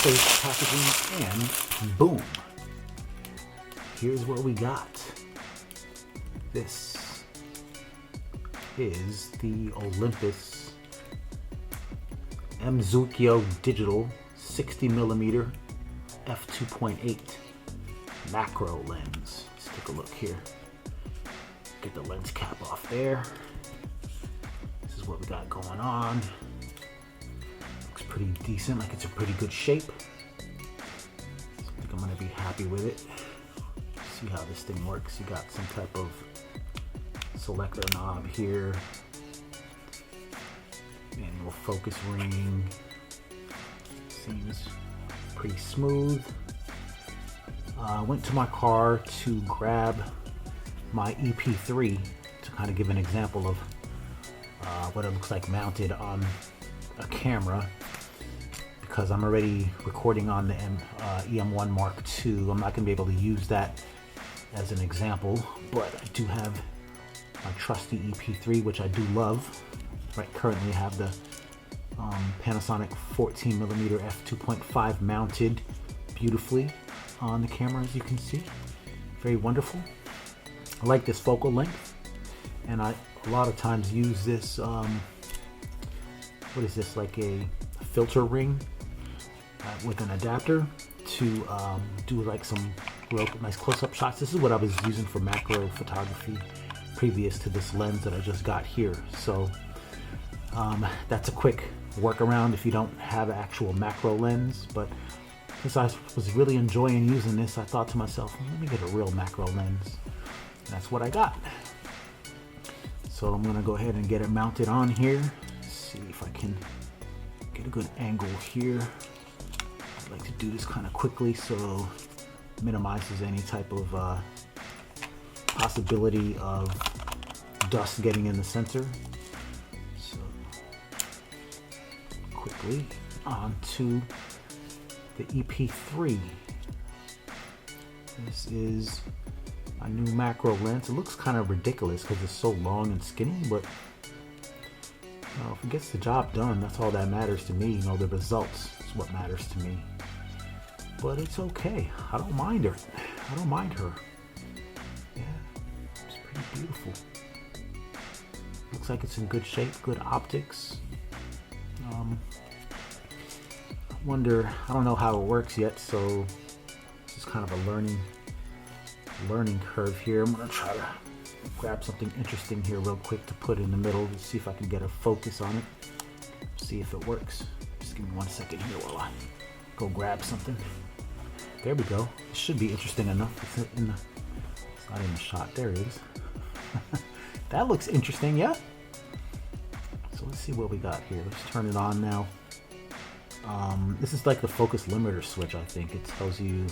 safe packaging, and boom. Here's what we got. This is the Olympus Zuikyo Digital 60mm F2.8 macro lens. Let's take a look here. Get the lens cap off there. This is what we got going on. Looks pretty decent, like it's a pretty good shape. I think I'm gonna be happy with it. See how this thing works. You got some type of selector knob here. Manual focus ring. Seems pretty smooth. Went to my car to grab my EP3 to kind of give an example of what it looks like mounted on a camera, because I'm already recording on the EM1 Mark II. I'm not going to be able to use that as an example, but I do have my trusty EP3, which I do love. Right, currently I have the Panasonic 14mm f2.5 mounted beautifully on the camera, as you can see. Very wonderful. I like this focal length, and I a lot of times use this, what is this, like a filter ring with an adapter to do like some real nice close-up shots. This is what I was using for macro photography previous to this lens that I just got here. So that's a quick workaround if you don't have an actual macro lens. But since I was really enjoying using this, I thought to myself, well, let me get a real macro lens. And that's what I got. So I'm gonna go ahead and get it mounted on here. See if I can get a good angle here. I like to do this kind of quickly so it minimizes any type of possibility of dust getting in the sensor. So quickly onto the EP3. This is my new macro lens. It looks kind of ridiculous because it's so long and skinny, but you know, if it gets the job done, that's all that matters to me. You know, the results is what matters to me. But it's okay. I don't mind her. I don't mind her. Yeah, it's pretty beautiful. Looks like it's in good shape, good optics. I wonder, I don't know how it works yet, so this is kind of a learning curve here. I'm gonna try to grab something interesting here real quick to put in the middle to see if I can get a focus on it. See if it works. Just give me 1 second here while I go grab something. There we go. It should be interesting enough. It's not in the shot. There it is. That looks interesting, yeah? So let's see what we got here. Let's turn it on now. This is like the focus limiter switch, I think. It tells you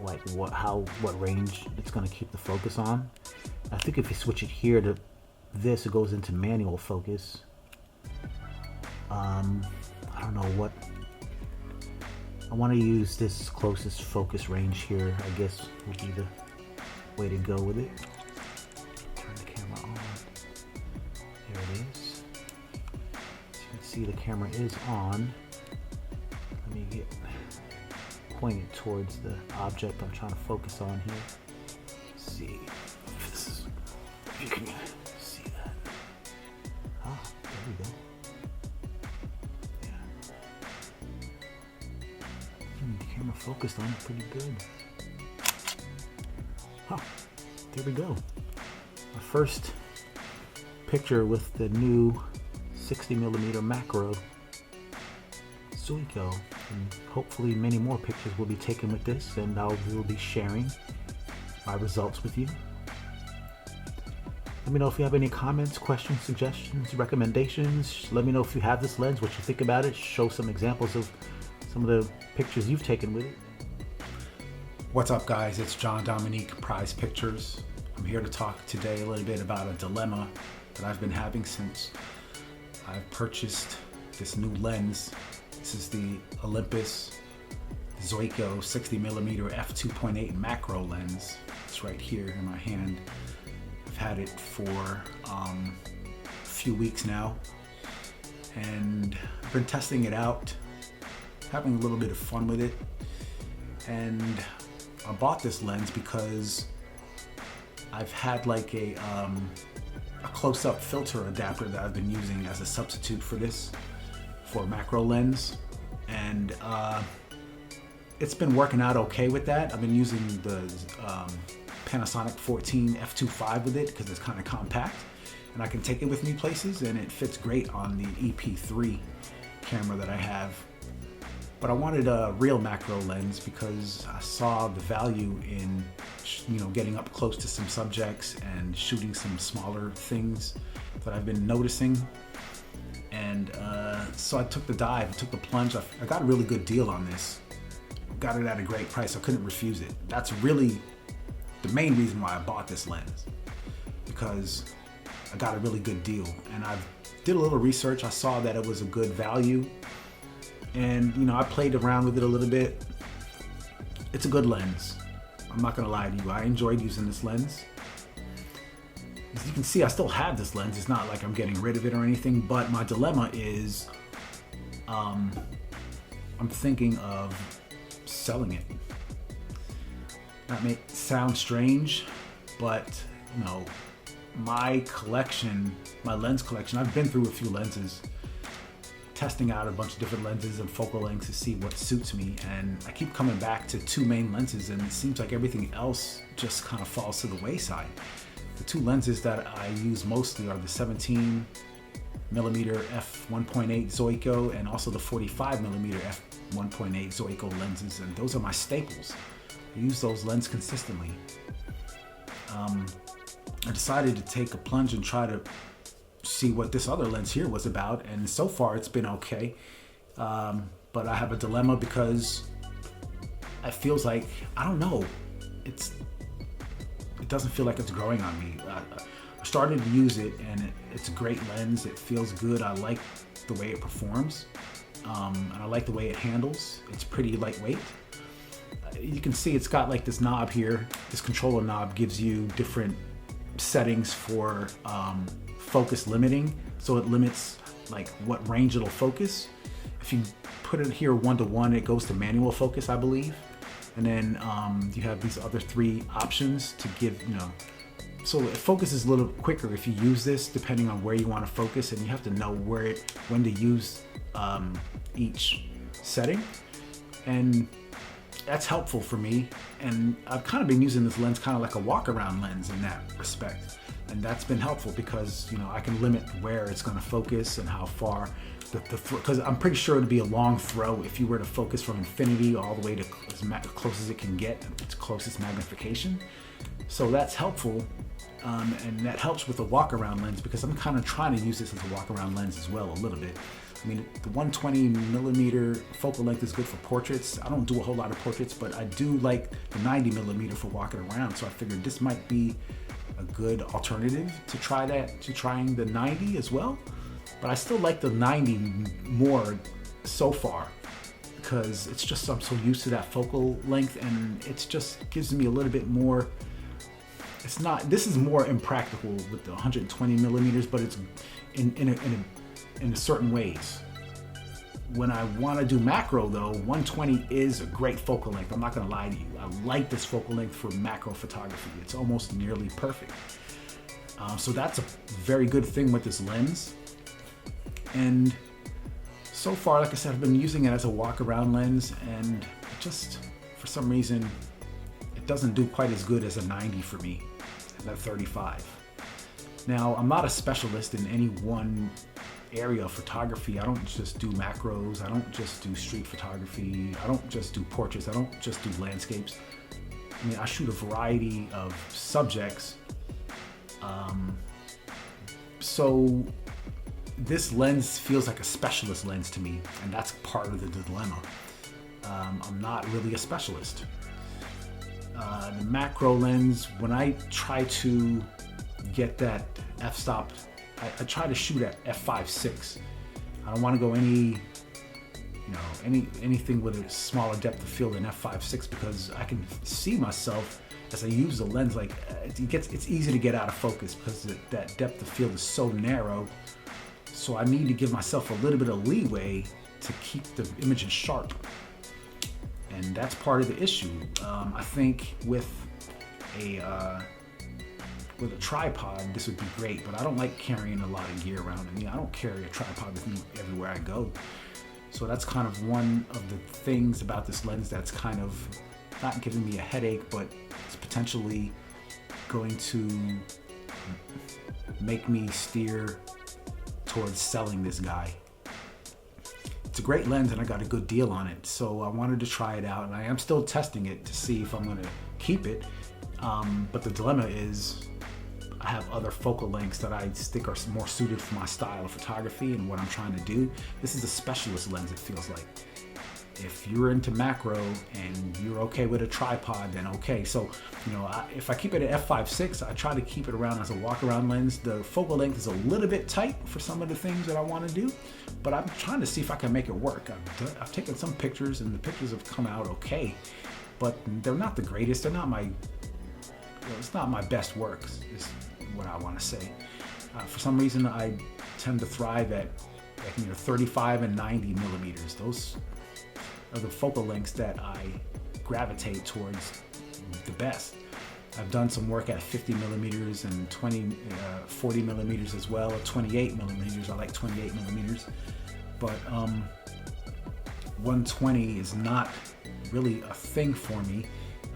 what range it's going to keep the focus on. I think if you switch it here to this, it goes into manual focus. I don't know what. I want to use this closest focus range here, I guess would be the way to go with it. Turn the camera on. There it is. As you can see, the camera is on. Let me get pointed towards the object I'm trying to focus on here. Let's see if you can see that. Ah, there we go. The camera focused on it pretty good. Huh, there we go. My first picture with the new 60mm macro Zuikyo, and hopefully many more pictures will be taken with this, and I will be sharing my results with you. Let me know if you have any comments, questions, suggestions, recommendations. Let me know if you have this lens, what you think about it. Show some examples of some of the pictures you've taken with it. What's up, guys? It's John Dominique, Prize Pictures. I'm here to talk today a little bit about a dilemma that I've been having since I've purchased this new lens. This is the Olympus Zuikyo 60mm f2.8 macro lens. It's right here in my hand. I've had it for a few weeks now, and I've been testing it out. having a little bit of fun with it. And I bought this lens because I've had like a close-up filter adapter that I've been using as a substitute for this, for a macro lens. And it's been working out okay with that. I've been using the Panasonic 14 F2.8 with it because it's kind of compact and I can take it with me places, and it fits great on the EP3 camera that I have. But I wanted a real macro lens because I saw the value in, getting up close to some subjects and shooting some smaller things that I've been noticing. And so I took the dive, I took the plunge. I got a really good deal on this. Got it at a great price. I couldn't refuse it. That's really the main reason why I bought this lens, because I got a really good deal. And I did a little research. I saw that it was a good value. And I played around with it a little bit. It's a good lens. I'm not gonna lie to you. I enjoyed using this lens. As you can see, I still have this lens. It's not like I'm getting rid of it or anything, but my dilemma is I'm thinking of selling it. That may sound strange, but my lens collection, I've been through a few lenses, testing out a bunch of different lenses and focal lengths to see what suits me, and I keep coming back to two main lenses, and it seems like everything else just kind of falls to the wayside. The two lenses that I use mostly are the 17mm f1.8 Zoico and also the 45mm f1.8 Zoico lenses, and those are my staples. I use those lenses consistently. I decided to take a plunge and try to see what this other lens here was about, and so far it's been okay. But I have a dilemma because it feels like, I don't know, it doesn't feel like it's growing on me. I started to use it, and it's a great lens. It feels good. I like the way it performs, and I like the way it handles. It's pretty lightweight. You can see it's got like this knob here. This controller knob gives you different settings for focus limiting, so it limits like what range it'll focus. If you put it here 1:1, it goes to manual focus, I believe. And then you have these other three options to give, so it focuses a little quicker if you use this, depending on where you want to focus, and you have to know when to use each setting. And that's helpful for me. And I've kind of been using this lens kind of like a walk around lens in that respect. And that's been helpful because, I can limit where it's going to focus and how far because I'm pretty sure it'd be a long throw if you were to focus from infinity all the way to as close as it can get, its closest magnification. So that's helpful. And that helps with the walk around lens because I'm kind of trying to use this as a walk around lens as well a little bit. I mean, the 120mm focal length is good for portraits. I don't do a whole lot of portraits, but I do like the 90mm for walking around. So I figured this might be a good alternative to trying the 90 as well. But I still like the 90 more so far because it's just, I'm so used to that focal length, and it just gives me a little bit more. This is more impractical with the 120mm, but it's in certain ways. When I want to do macro though, 120 is a great focal length. I'm not going to lie to you. I like this focal length for macro photography. It's almost nearly perfect. So that's a very good thing with this lens. And so far, like I said, I've been using it as a walk around lens, and it just, for some reason, it doesn't do quite as good as a 90 for me, that 35. Now, I'm not a specialist in any one area of photography. I don't just do macros. I don't just do street photography. I don't just do portraits. I don't just do landscapes. I mean, I shoot a variety of subjects. So this lens feels like a specialist lens to me, and that's part of the dilemma. I'm not really a specialist. The macro lens, when I try to get that f-stop, I try to shoot at f5.6. I don't want to go anything with a smaller depth of field than f5.6 because I can see myself as I use the lens, like it's easy to get out of focus because that depth of field is so narrow. So I need to give myself a little bit of leeway to keep the images sharp. And that's part of the issue. I think with a tripod, this would be great, but I don't like carrying a lot of gear around. I mean, I don't carry a tripod with me everywhere I go. So that's kind of one of the things about this lens that's kind of not giving me a headache, but it's potentially going to make me steer towards selling this guy. It's a great lens and I got a good deal on it, so I wanted to try it out, and I am still testing it to see if I'm going to keep it. But the dilemma is I have other focal lengths that I think are more suited for my style of photography and what I'm trying to do. This is a specialist lens, it feels like. If you're into macro and you're okay with a tripod, then okay. So, if I keep it at f/5.6, I try to keep it around as a walk-around lens. The focal length is a little bit tight for some of the things that I want to do, but I'm trying to see if I can make it work. I've taken some pictures and the pictures have come out okay, but they're not the greatest. They're not it's not my best works, is what I want to say. For some reason, I tend to thrive at 35 and 90 millimeters. Those are the focal lengths that I gravitate towards the best. I've done some work at 50 millimeters and 40 millimeters as well, or 28 millimeters. I like 28 millimeters, but 120 is not really a thing for me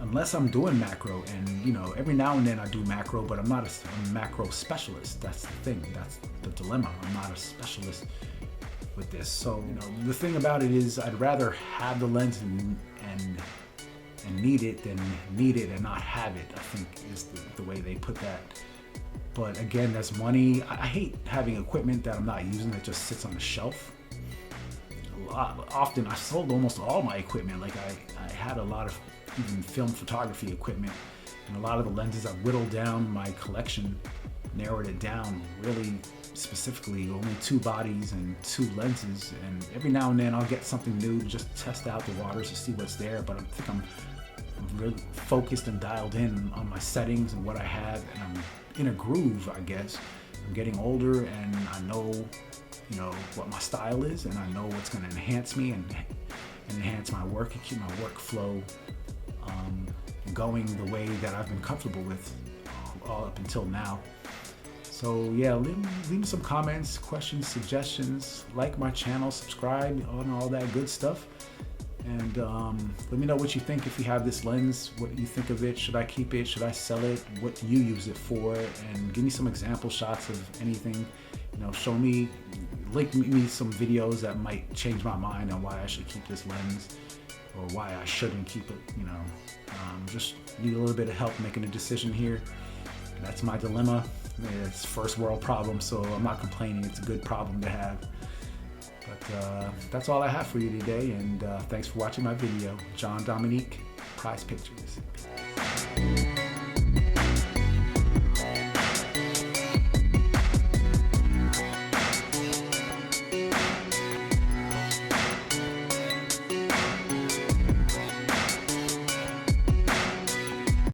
unless I'm doing macro. And every now and then I do macro, but I'm not a macro specialist. That's the thing. That's the dilemma. I'm not a specialist with this. So the thing about it is I'd rather have the lens and need it than need it and not have it, I think is the way they put that. But again, that's money. I hate having equipment that I'm not using that just sits on the shelf. Often I sold almost all my equipment. Like I had a lot of even film photography equipment, and a lot of the lenses I whittled down my collection, narrowed it down really specifically, only 2 bodies and 2 lenses, and every now and then I'll get something new to just test out the waters to see what's there. But I think I'm really focused and dialed in on my settings and what I have, and I'm in a groove, I guess. I'm getting older and I know what my style is, and I know what's going to enhance me and enhance my work and keep my workflow going the way that I've been comfortable with all up until now. So yeah, leave me some comments, questions, suggestions, like my channel, subscribe, and all that good stuff. And let me know what you think if you have this lens, what you think of it. Should I keep it? Should I sell it? What do you use it for? And give me some example shots of anything. Show me, link me some videos that might change my mind on why I should keep this lens or why I shouldn't keep it. Just need a little bit of help making a decision here. That's my dilemma. It's first world problem, so I'm not complaining. It's a good problem to have. But that's all I have for you today, and thanks for watching my video. John Dominique, Prize Pictures.